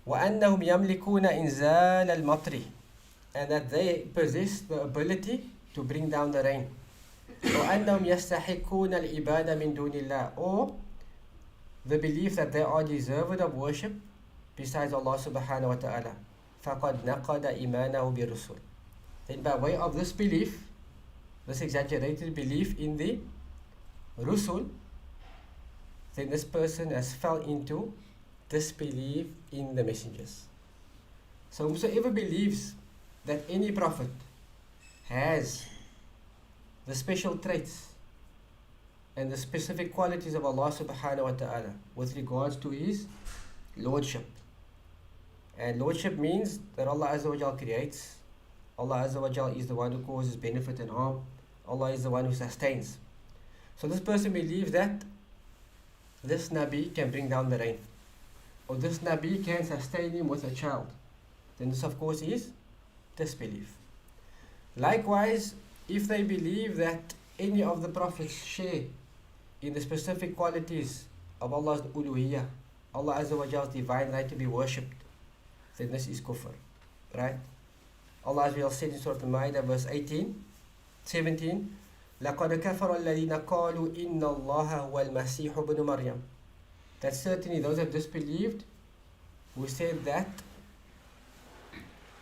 وأنهم يملكون إنزال المطر, and that they possess the ability to bring down the rain. وأنهم يستحقون العبادة من دون الله, or the belief that they are deserved of worship besides Allah subhanahu wa ta'ala. فَقَدْ نَقَدَ إِيمَانَهُ بِالرُّسُلِ. Then by way of this belief, this exaggerated belief in the Rusul, then this person has fell into disbelief in the messengers. So whosoever believes that any prophet has the special traits and the specific qualities of Allah subhanahu wa ta'ala with regards to his lordship. And lordship means that Allah Azza wa Jal creates. Allah Azza wa Jal is the one who causes benefit and harm. Allah is the one who sustains. So this person believes that this Nabi can bring down the rain, or this Nabi can sustain him with a child. Then this of course is disbelief. Likewise, if they believe that any of the prophets share in the specific qualities of Allah's uluhiyyah, Allah Azza wa Jal's divine right to be worshipped, then this is kufr, right? Allah Azza wa Jal said in Surah Al-Ma'idah verse 17, لَقَدْ كَفَرَ الَّذِينَ قَالُوا إِنَّ اللَّهَ هُوَ الْمَسِيحُ بْنُ مَرْيَمَ. That certainly those have disbelieved who said that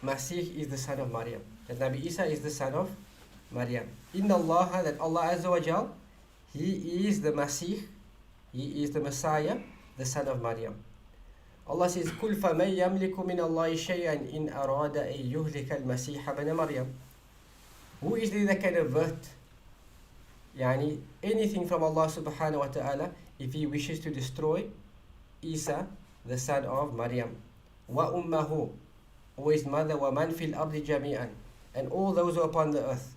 Masih is the son of Maryam, that Nabi Isa is the son of Maryam. Inna Allah, that Allah Azza wa Jal, He is the Masih, he is the Messiah, the son of Maryam. Allah says, قُلْ فَمَنْ يَمْلِكُ مِنَ اللَّهِ شَيْئًا إِنْ أَرَادَ أَنْ يُهْلِكَ الْمَسِيحَ بَنَ مَرْيَمَ. Who is there that can avert anything from Allah subhanahu wa ta'ala if he wishes to destroy Isa, the son of Maryam? وَأُمَّهُ, who is mother, وَمَنْ فِي الْأَرْضِ جَمِيعًا, and all those who are upon the earth.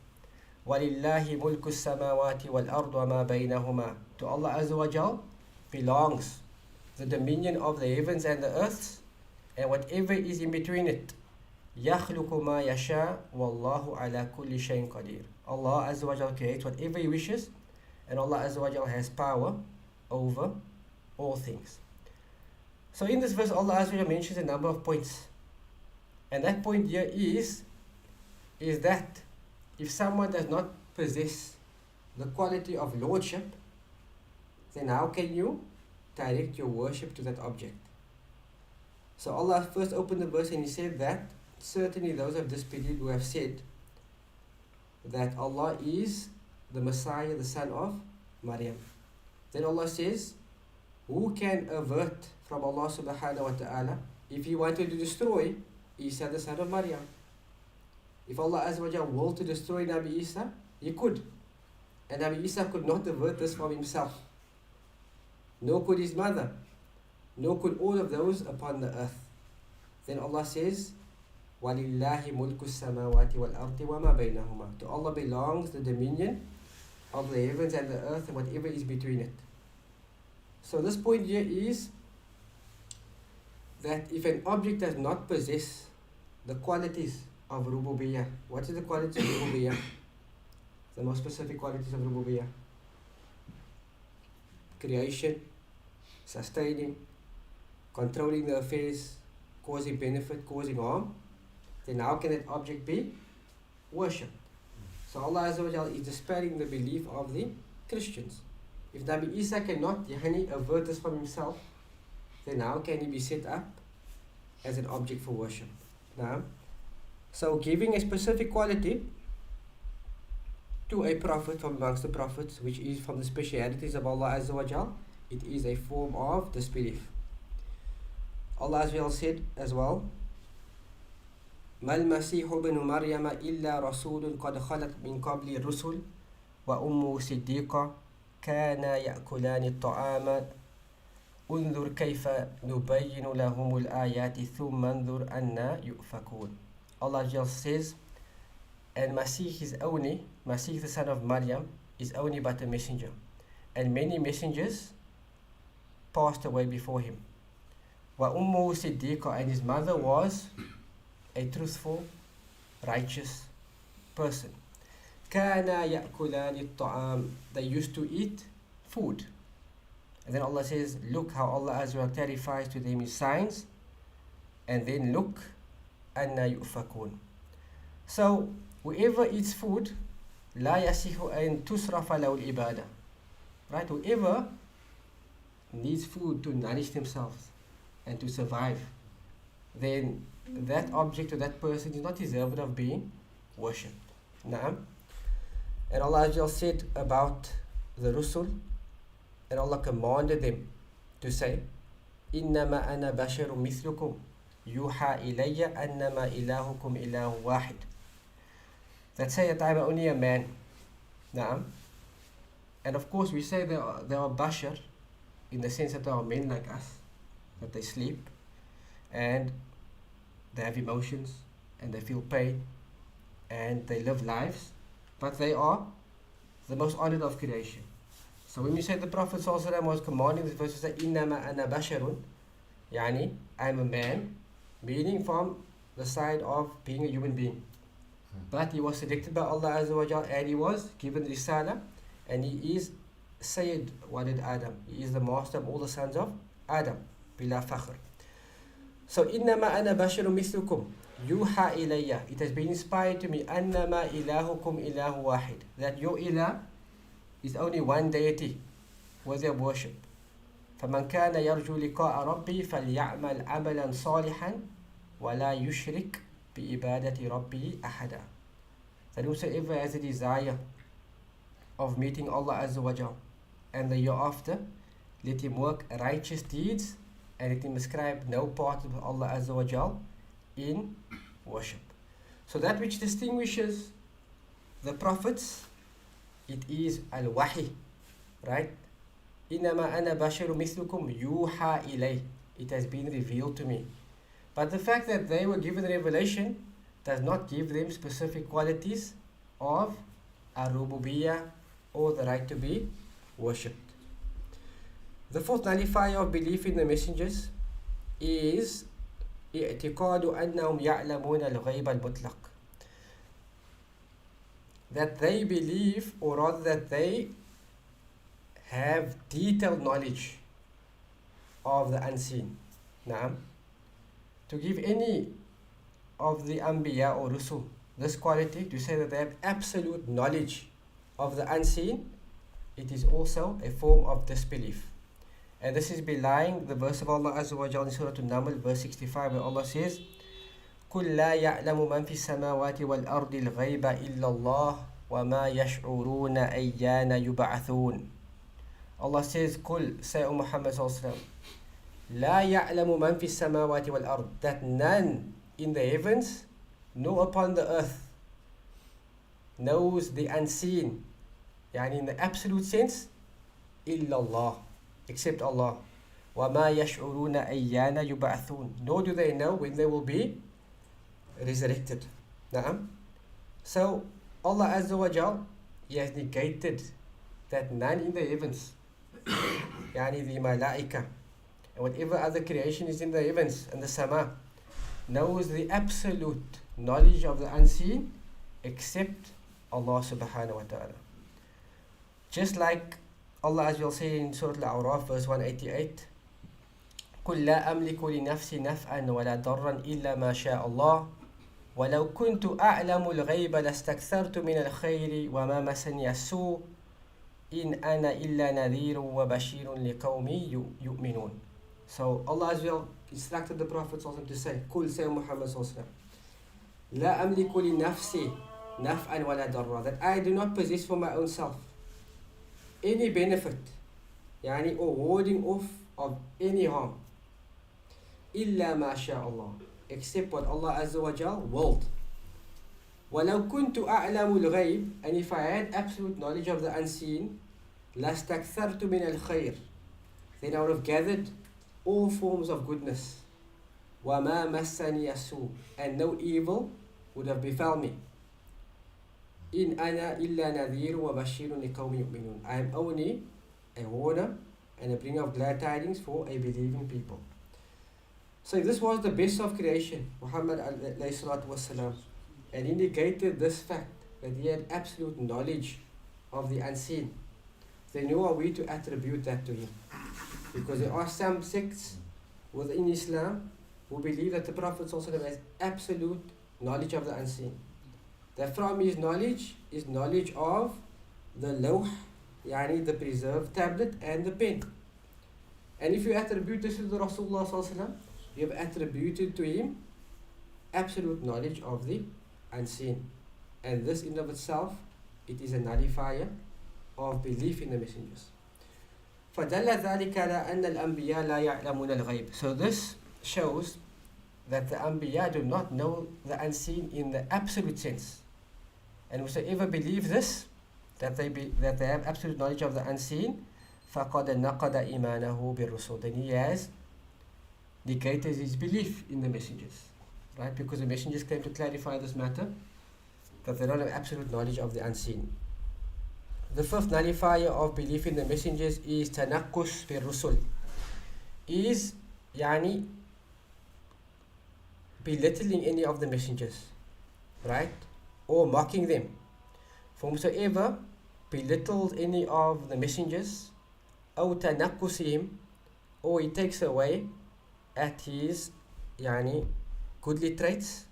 وَلِلَّهِ مُلْكُ السَّمَاوَاتِ وَالْأَرْضِ وَمَا بَيْنَهُمَا. To Allah Azza wa Jal belongs the dominion of the heavens and the earth and whatever is in between it. يَخْلُقُ مَا يَشَاءُ وَاللَّهُ عَلَى كُلِّ شَيْءٍ قَدِيرٌ. Allah Azza wa Jal creates whatever he wishes, and Allah Azza wa Jal has power over all things. So in this verse, Allah Azza wa Jal mentions a number of points. And that point here is that if someone does not possess the quality of lordship, then how can you direct your worship to that object? So Allah first opened the verse and he said that certainly those have disbelieved who have said that Allah is the Messiah, the son of Maryam. Then Allah says, who can avert from Allah subhanahu wa ta'ala if he wanted to destroy Isa, the son of Maryam? If Allah Azza wa Jal willed to destroy Nabi Isa, he could. And Nabi Isa could not avert this from himself. Nor could his mother. Nor could all of those upon the earth. Then Allah says, وَلِلَّهِ مُلْكُ السَّمَاوَاتِ وَالْأَرْضِ وَمَا بَيْنَهُمَا. To Allah belongs the dominion of the heavens and the earth and whatever is between it. So this point here is that if an object does not possess the qualities of rububiyyah, what is the qualities of rububiyyah? The most specific qualities of rububiyyah: creation, sustaining, controlling the affairs, causing benefit, causing harm. Then how can that object be worshipped? So Allah Azza wa Jal is dispelling the belief of the Christians. If Nabi Isa cannot avert this from himself, then how can he be set up as an object for worship? Now, so giving a specific quality to a prophet from amongst the prophets, which is from the specialities of Allah Azza wa Jal, it is a form of disbelief. Allah Azza wa Jal said as well, ما المسيح ابن مريم إلا رسول قد خلت من قبل الرسل وأمه صديقة كانا يأكلان الطعام انظر كيف نبين لهم الآيات ثم انظر أنا يؤفكون. Allah just says, and Masih is only, Masih the son of Maryam is only but a messenger, and many messengers passed away before him. وأمه صديقة, and his mother was a truthful, righteous person. كانا يأكلان الطعام, they used to eat food. And then Allah says, look how Allah Azza wa clarifies to them his signs, and then look, أَنَّا يُؤْفَكُونَ. So whoever eats food, لا يصح أن تصرف له العبادة. Right? Whoever needs food to nourish themselves and to survive, then that object or that person is not deserving of being worshipped. Naam. And Allah just said about the Rusul, and Allah commanded them to say, إِنَّمَا أَنَا بَشَرٌ مِثْلُكُمْ يُوحَى إِلَيَّ أَنَّمَا إِلَهُكُمْ إِلَهٌ وَاحِدٌ. That say that I am only a man. Naam. And of course we say they are bashar in the sense that they are men like us, that they sleep and they have emotions and they feel pain and they live lives, but they are the most honored of creation. So when we say the Prophet ﷺ was commanding this verse to say, إِنَّمَا أَنَا بَشَرٌ, yani, I am a man, meaning from the side of being a human being. But he was selected by Allah Azza wa Jal, and he was given Risala, and he is Sayyid Walid Adam. He is the master of all the sons of Adam, bila fakhr. So, إِنَّمَا أَنَا بَشَرٌ مِثْلُكُمْ يُوحَى إِلَيَّ, it has been inspired to me, أَنَّمَا إِلَهُكُمْ إِلَهُ وَاحِدٌ, that your ilah is only one deity worthy of worship. فَمَنْ كَانَ يَرْجُو لِقَاءَ رَبِّهِ فَلْيَعْمَلْ عَمَلًا صَالِحًا وَلَا يُشْرِكْ بِإِبَادَةِ رَبِّهِ أَحَدًا. That whosoever has a desire of meeting Allah Azza wa Jal, and the year after. Let him work righteous deeds, and let him ascribe no part of Allah Azza wa Jal in worship. So that which distinguishes the prophets, it is al-wahi, right? إِنَّمَا أَنَا بَشَرٌ مِثْلُكُمْ يُوحَى إِلَيْهِ. It has been revealed to me. But the fact that they were given revelation does not give them specific qualities of ar-rububiyyah, or the right to be worshipped. The fourth nullifier of belief in the messengers is اعتقاد أنهم يعلمون الغيب المطلق. That they believe, or rather that they have detailed knowledge of the unseen. Naam. To give any of the Anbiya or Rusul this quality, to say that they have absolute knowledge of the unseen, it is also a form of disbelief. And this is belying the verse of Allah Azza wa Jalla in Surah An-Naml, verse 65, where Allah says, قُلْ لَا يَعْلَمُ مَنْ فِي السَّمَاوَاتِ وَالْأَرْضِ الْغَيْبَ إِلَّا اللَّهُ وَمَا يَشْعُرُونَ أَيَّانَ يُبْعَثُونَ. Allah says, قُلْ, say O Muhammad sallallahu alaihi wasallam, لَا يَعْلَمُ مَنْ فِي السَّمَاوَاتِ وَالْأَرْضِ, that none in the heavens nor upon the earth knows the unseen, yani in the absolute sense, إِلَّا اللَّهُ, except Allah. وَمَا يَشْعُرُونَ أَيَّانَ يُبْعَثُونَ, nor do they know when they will be resurrected. Naam. So Allah Azza wa Jal, He has negated that none in the heavens, yani the malaika, and whatever other creation is in the heavens and the sama, knows the absolute knowledge of the unseen except Allah subhanahu wa ta'ala. Just like Allah as well say in Surah Al-A'raf verse 188, قُلْ لَا أَمْلِكُ لِنَفْسِي نَفْعًا وَلَا ضَرًّا إِلَّا مَا شَاءَ اللَّهُ وَلَوْ كُنْتُ أَعْلَمُ الْغَيْبَ لَاسْتَكْثَرْتُ مِنَ الْخَيْرِ وَمَا مَسَنِيَ السُّوءُ إِنْ أَنَا إِلَّا نَذِيرٌ وَبَشِيرٌ لِقَوْمٍ يُؤْمِنُونَ. So Allah as well instructed the Prophet to say, قُلْ, say Muhammad لَا أَمْلِكُ لِنَفْسِي نَفْعًا وَلَا ضَرًّا, that I do not possess for my own self any benefit, yani, or warding off of any harm, إِلَّا مَا شَاءَ اللَّهُ, except what Allah Azza wa Jal willed. وَلَوْ كُنْتُ أَعْلَمُ الْغَيْبِ, and if I had absolute knowledge of the unseen, لَاسْتَكْثَرْتُ مِنَ الْخَيْرِ, then I would have gathered all forms of goodness. وَمَا مَسَّنِيَ السُّوءُ, and no evil would have befell me. إِنْ أَنَا إِلَّا نَذِيرٌ وَبَشِيرٌ لِقَوْمٍ يُؤْمِنُونَ, I am only a warner and a bringer of glad tidings for a believing people. So if this was the best of creation, Muhammad alayhi salatu wasalam, and he negated this fact that he had absolute knowledge of the unseen, then who are we to attribute that to him? Because there are some sects within Islam who believe that the Prophet ﷺ has absolute knowledge of the unseen. That from his knowledge is knowledge of the lawh, yani the preserved tablet, and the pen. And if you attribute this to the Rasulullah ﷺ, you have attributed to him absolute knowledge of the unseen. And this in of itself, it is a nullifier of belief in the messengers. فَدَلَّ ذَلِكَ عَلَىٰ أَنَّ الْأَنْبِيَاءَ لَا يَعْلَمُونَ الْغَيْبِ. So this shows that the Anbiya do not know the unseen in the absolute sense. And whosoever believes this, that they have absolute knowledge of the unseen, فَقَدْ نَقَدَ إِيمَانَهُ بِالرُّسُلِ, then he has negated his belief in the messengers. Right? Because the messengers came to clarify this matter, that they don't have absolute knowledge of the unseen. The fifth nullifier of belief in the messengers is تنقص بالرسل, is yani belittling any of the messengers, right? Or mocking them. For whomsoever belittles any of the messengers, أو تنقصهم, or he takes away at his yani goodly traits,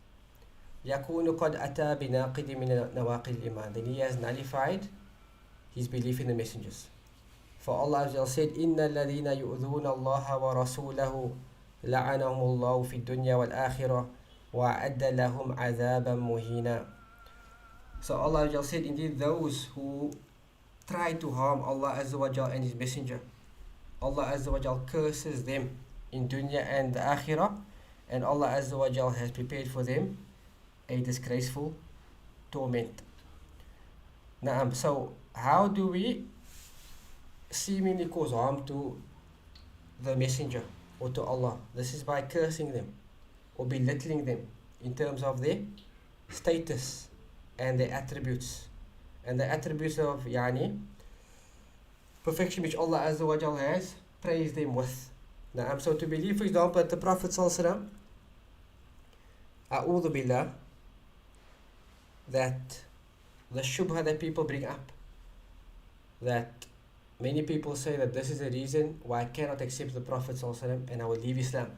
يكون قد أتى بناقض من نواقض الإيمان, then he has nullified his belief in the messengers. For Allah said, إِنَّ الَّذِينَ يُؤْذُونَ اللَّهَ وَرَسُولَهُ لَعَنَهُمُ اللَّهُ فِي الدُّنْيَا وَالْآخِرَةِ وَأَعَدَّ لَهُمْ عَذَابًا مُهِينًا. So Allah said, indeed those who try to harm Allah Azza wa Jal and His Messenger, Allah Azza wa Jal curses them in dunya and the akhirah, and Allah Azza wa Jal has prepared for them a disgraceful torment. Naam, so how do we seemingly cause harm to the Messenger or to Allah? This is by cursing them or belittling them in terms of their status and their attributes. And the attributes of perfection which Allah Azza wa Jal has praised them with. Naam, so to believe, for example, that the Prophet Sallallahu Alaihi Wasallam, A'udhu Billah, that the shubha that people bring up, that many people say that this is the reason why I cannot accept the Prophet ﷺ and I will leave Islam.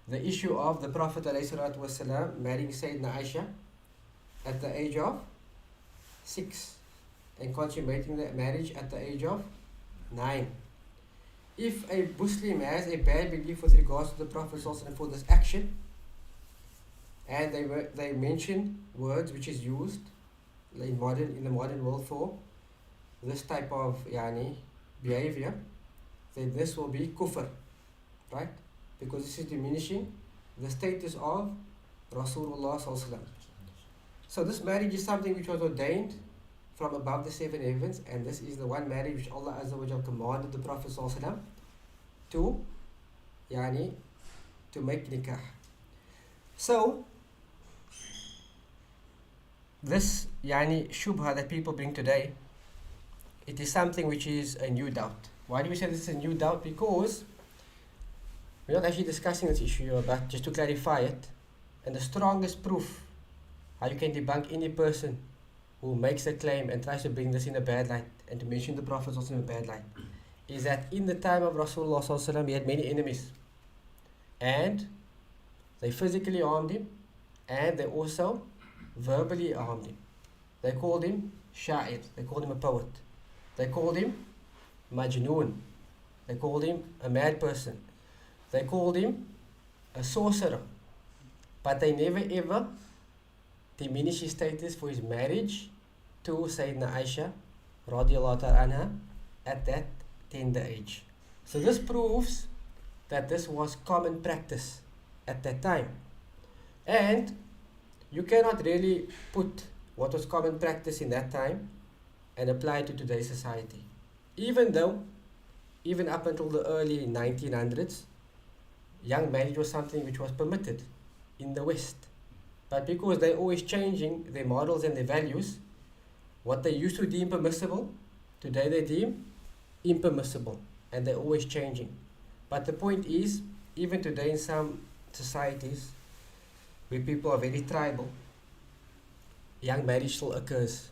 The issue of the Prophet ﷺ marrying Sayyidina Aisha at the age of 6 and consummating the marriage at the age of 9. If a Muslim has a bad belief with regards to the Prophet ﷺ for this action, and they mention words which is used in the modern world for this type of behavior, then this will be kufr, right? Because this is diminishing the status of Rasulullah Sallallahu Alaihi Wasallam. So this marriage is something which was ordained from above the 7 heavens, and this is the one marriage which Allah Azza wa Jal commanded the Prophet Sallallahu Alaihi Wasallam to make nikah. So this shubha that people bring today, it is something which is a new doubt. Why do we say this is a new doubt? Because we're not actually discussing this issue here, but just to clarify it, and the strongest proof how you can debunk any person who makes a claim and tries to bring this in a bad light and to mention the Prophet also in a bad light, is that in the time of Rasulullah Sallallahu Alaihi Wasallam, he had many enemies, and they physically harmed him, and they also verbally harmed him. They called him sha'ir, they called him a poet, they called him majnoon, they called him a mad person, they called him a sorcerer, but they never ever diminished his status for his marriage to Sayyidina Aisha radiallahu ta'ala anha at that tender age. So this proves that this was common practice at that time, and you cannot really put what was common practice in that time and apply it to today's society. Even up until the early 1900s, young marriage was something which was permitted in the West. But because they're always changing their models and their values, what they used to deem permissible, today they deem impermissible, and they're always changing. But the point is, even today in some societies where people are very tribal, young marriage still occurs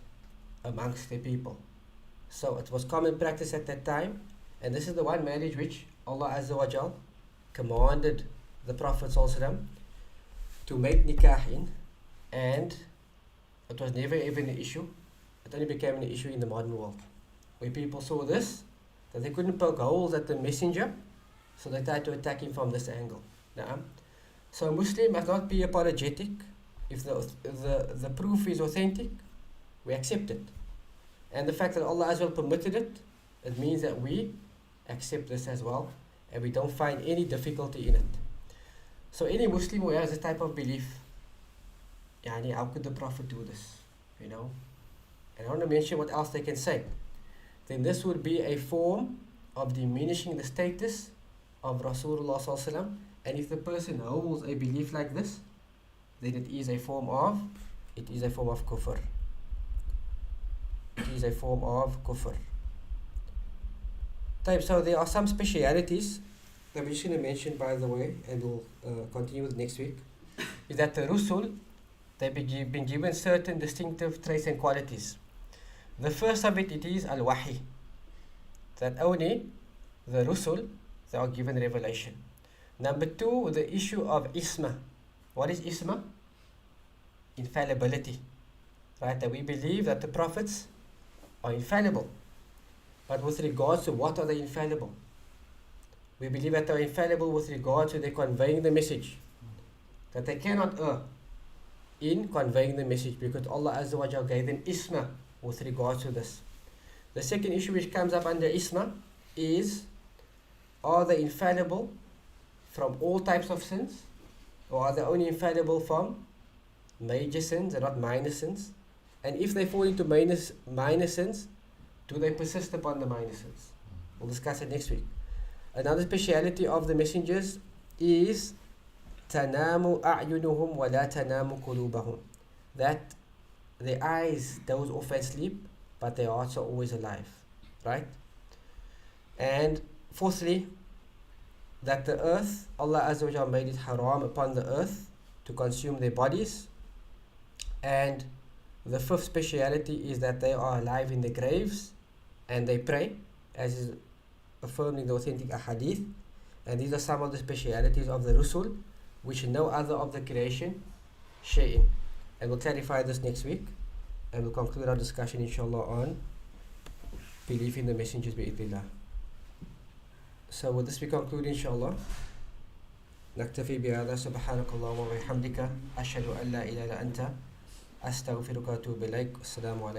amongst their people. So it was common practice at that time, and this is the one marriage which Allah Azza wa Jal commanded the Prophet ﷺ to make nikah in, and it was never even an issue. It only became an issue in the modern world, where people saw this, that they couldn't poke holes at the messenger, so they tried to attack him from this angle. So a Muslim must not be apologetic. If the proof is authentic, we accept it. And the fact that Allah Azza wa Jal permitted it, it means that we accept this as well, and we don't find any difficulty in it. So any Muslim who has this type of belief, how could the Prophet do this? And I want to mention what else they can say. Then this would be a form of diminishing the status of Rasulullah Sallallahu Alaihi Wasallam. And if the person holds a belief like this, then it is a form of kufr. It is a form of kufr. So there are some specialities that we're just going to mention, by the way, and we'll continue with next week, is that the Rusul, they've been given certain distinctive traits and qualities. The first of it is al-wahi, that only the Rusul, they are given revelation. Number 2, the issue of isma. What is isma? Infallibility. Right? That we believe that the prophets are infallible. But with regards to what are they infallible? We believe that they are infallible with regards to their conveying the message. That they cannot err in conveying the message, because Allah Azza wa Jalla gave them isma with regards to this. The second issue which comes up under isma is, are they infallible from all types of sins, or are they only infallible from major sins and not minor sins? And if they fall into minor sins, do they persist upon the minor sins? We'll discuss it next week. Another speciality of the messengers is تنام أعينهم ولا تنام قلوبهم, that their eyes doze off and sleep, but their hearts are always alive, right? And fourthly, that the earth, Allah Azza wa Jalla made it haram upon the earth to consume their bodies. And the fifth speciality is that they are alive in the graves and they pray, as is affirmed in the authentic ahadith. And these are some of the specialities of the Rusul, which no other of the creation share in. And we'll clarify this next week, and we'll conclude our discussion inshallah on belief in the messengers bi'idhnillah. So with this we conclude inshallah. نكتفي بهذا سبحانك اللهم وبحمدك أشهد أن لا إله إلا أنت أستغفرك وأتوب إليك. السلام عليكم.